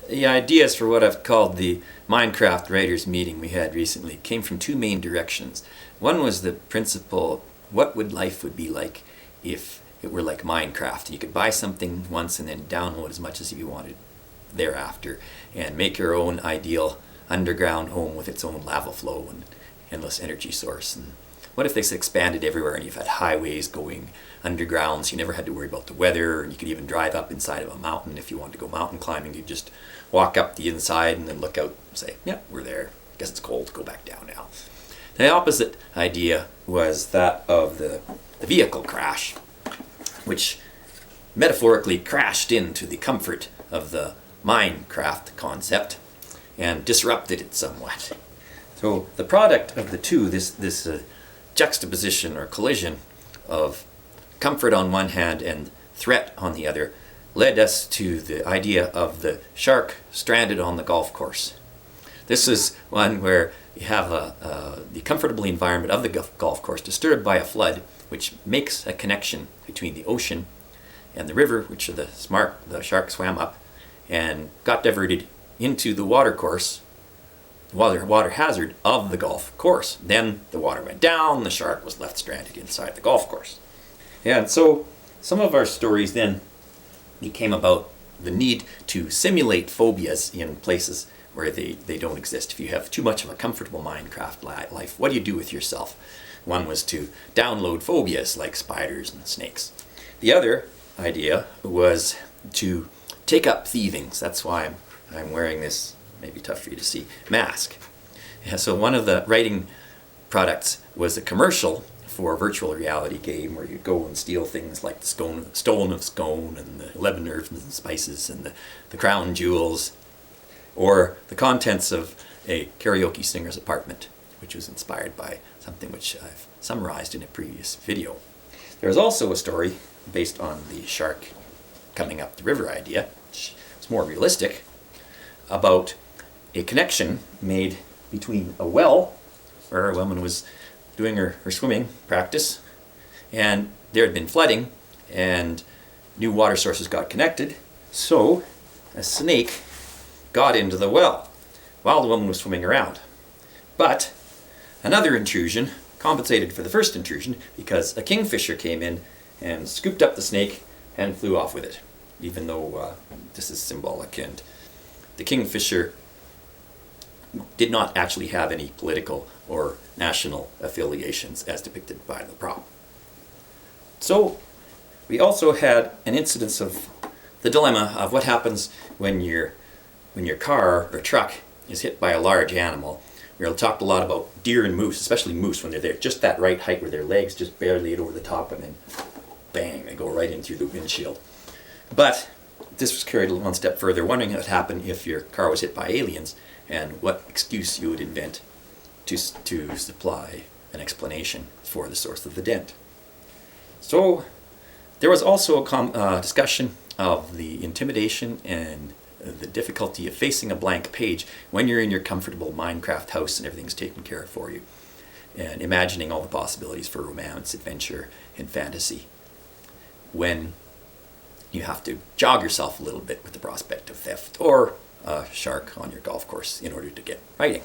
The ideas for what I've called the Minecraft writers meeting we had recently came from two main directions. One was the principle, what would life would be like if it were like Minecraft? You could buy something once and then download as much as you wanted thereafter and make your own ideal underground home with its own lava flow and endless energy source. And what if this expanded everywhere and you've had highways going underground, so you never had to worry about the weather, and you could even drive up inside of a mountain if you wanted to go mountain climbing. You'd just walk up the inside and then look out and say, yeah, we're there. Guess it's cold, go back down now. The opposite idea was that of the vehicle crash, which metaphorically crashed into the comfort of the Minecraft concept and disrupted it somewhat. So the product of the two, this juxtaposition or collision of comfort on one hand and threat on the other, led us to the idea of the shark stranded on the golf course. This is one where you have the comfortable environment of the golf course disturbed by a flood, which makes a connection between the ocean and the river, which the shark swam up and got diverted into the water hazard of the golf course. Then the water went down, the shark was left stranded inside the golf course. And so some of our stories then became about the need to simulate phobias in places where they don't exist. If you have too much of a comfortable Minecraft life, what do you do with yourself? One was to download phobias like spiders and snakes. The other idea was to take up thieving. That's why I'm wearing this, maybe tough for you to see, mask. And so one of the writing products was a commercial for a virtual reality game where you go and steal things like the stone of scone and the 11 herbs and spices and the crown jewels, or the contents of a karaoke singer's apartment, which was inspired by something which I've summarized in a previous video. There's also a story based on the shark coming up the river idea, which is more realistic, about a connection made between a well where a woman was doing her swimming practice, and there had been flooding and new water sources got connected, so a snake got into the well while the woman was swimming around. But another intrusion compensated for the first intrusion because a kingfisher came in and scooped up the snake and flew off with it, even though this is symbolic, and the kingfisher did not actually have any political or national affiliations as depicted by the prop. So we also had an incidence of the dilemma of what happens when your car or truck is hit by a large animal. We talked a lot about deer and moose, especially moose, when they're there just that right height where their legs just barely get over the top and then bang, they go right in through the windshield. But this was carried one step further, wondering what would happen if your car was hit by aliens and what excuse you would invent to supply an explanation for the source of the dent. So there was also a discussion of the intimidation and the difficulty of facing a blank page when you're in your comfortable Minecraft house and everything's taken care of for you, and imagining all the possibilities for romance, adventure, and fantasy when you have to jog yourself a little bit with the prospect of theft or a shark on your golf course in order to get writing.